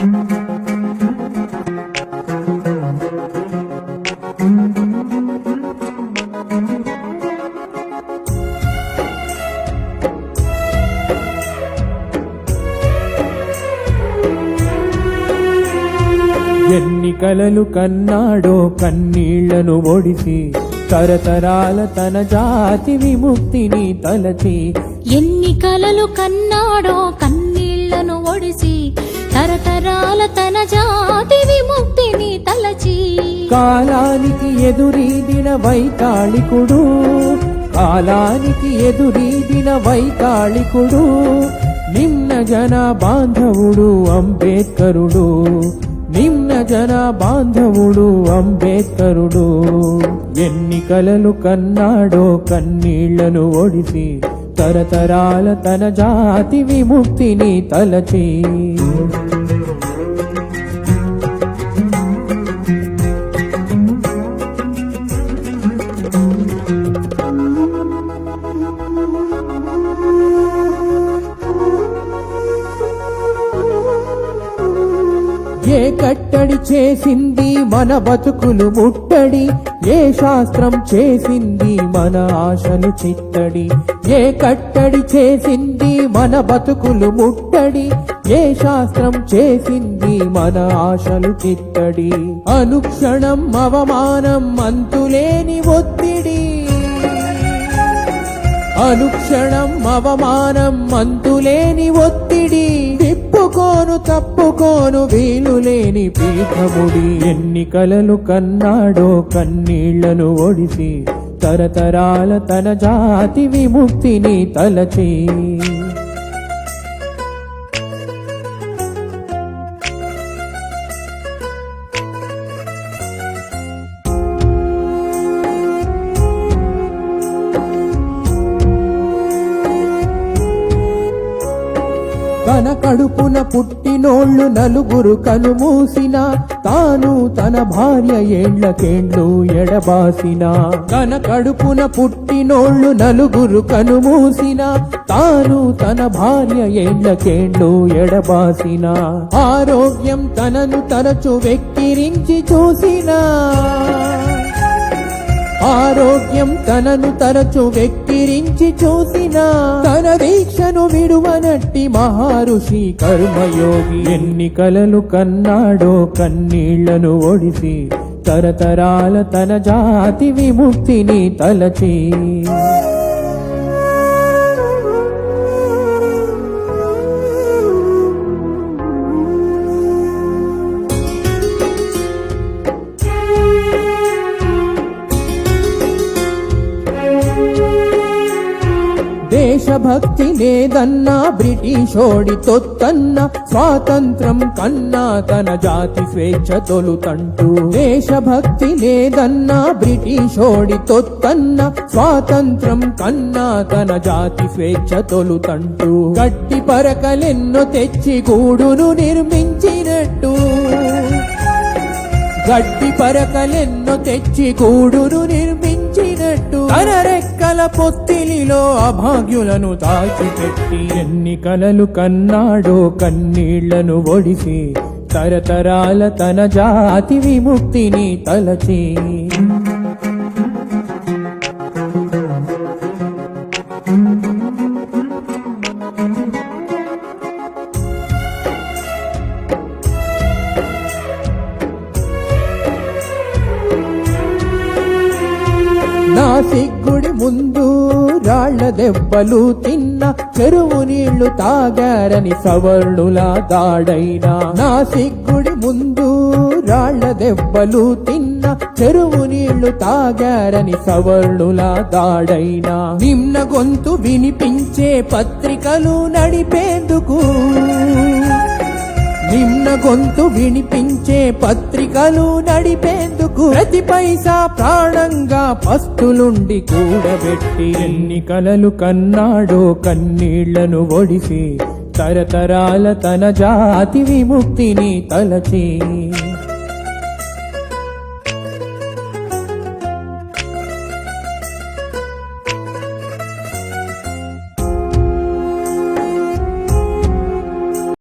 ఎన్ని కలలు కన్నాడో కన్నీళ్లను ఒడిసి తరతరాల తన జాతి విముక్తిని తలచి. ఎన్ని కలలు కన్నాడో కన్నీళ్లను ఒడిసి తరతరాల తన జాతి విముక్తిని తలచి. కాలానికి ఎదురీదిన వైతాళికుడు, కాలానికి ఎదురీదిన వైతాళికుడు, నిమ్న జన బాంధవుడు అంబేద్కరుడు, నిమ్న జన బాంధవుడు అంబేద్కరుడు. ఎన్ని కలలు కన్నాడో కన్నీళ్లను ఒడిసి తరతరాల తన జాతి విముక్తిని తలచి. ఏ కట్టడి చేసింది మన బతుకులు ముట్టడి, ఏ శాస్త్రం చేసింది మన ఆశలు చిత్తడి. ఏ కట్టడి చేసింది మన బతుకులు ముట్టడి, ఏ శాస్త్రం చేసింది మన ఆశలు చిత్తడి. అనుక్షణం అవమానం అంతులేని ఒత్తిడి, అనుక్షణం అవమానం అంతులేని ఒత్తిడి. తిప్పుకోను తప్పుకోను వీలులేని పీఠముడి. ఎన్ని కలలు కన్నాడో కన్నీళ్లను ఒడిసి తరతరాల తన జాతి విముక్తిని తలచి. తన కడుపున పుట్టినోళ్ళు నలుగురు కనుమూసిన, తాను తన భార్య ఏండ్లకేండ్లు ఎడబాసిన. తన కడుపున పుట్టినోళ్ళు నలుగురు కనుమూసిన, తాను తన భార్య ఏండ్లకేండ్లు ఎడబాసిన. ఆరోగ్యం తనను తరచు వెక్కిరించి చూసిన, ఆరోగ్యం తనను తరచు వెక్కిరించి చూసిన. తన దీక్షను విడువనట్టి మహారుషి కర్మయోగి. ఎన్ని కలలు కన్నాడో కన్నీళ్లను ఒడిసి తరతరాల తన జాతి విముక్తిని తలచి. దేశభక్తి లేదన్నా బ్రిటిషోడి తొత్తన్న, స్వాతంత్రం కన్నా తన జాతి స్వేచ్ఛ తొలుతంటూ. దేశభక్తి లేదన్నా బ్రిటిషోడి తొత్తన్న, స్వాతంత్రం కన్నా తన జాతి స్వేచ్ఛ తొలుతంటూ. గట్టి పరకలెన్నో తెచ్చి గూడును నిర్మించినట్టు, గట్టి పరకలెన్నో తెచ్చి గూడును నిర్మించినట్టు. తన రెక్కల పొత్తిలిలో అభాగ్యులను దాచిపెట్టి. ఎన్ని కలలు కన్నాడో కన్నీళ్లను ఒడిసి తరతరాల తన జాతి విముక్తిని తలచి. నాసిగ్గుడి ముందు రాళ్ల దెబ్బలు తిన్న, చెరువు నీళ్లు తాగారని సవర్ణుల దాడైనా. నాసిగ్గుడి ముందు రాళ్ల దెబ్బలు తిన్న, చెరువు నీళ్లు తాగారని సవర్ణుల దాడైనా. నిమ్న గొంతు వినిపించే పత్రికలు నడిపేందుకు, నిమ్న గొంతు వినిపించే పత్రికలు నడిపేందుకు. ప్రతి పైసా ప్రాణంగా పస్తులుండి కూడబెట్టి. ఎన్ని కలలు కన్నాడో కన్నీళ్లను ఒడిసి తరతరాల తన జాతి విముక్తిని తలచి.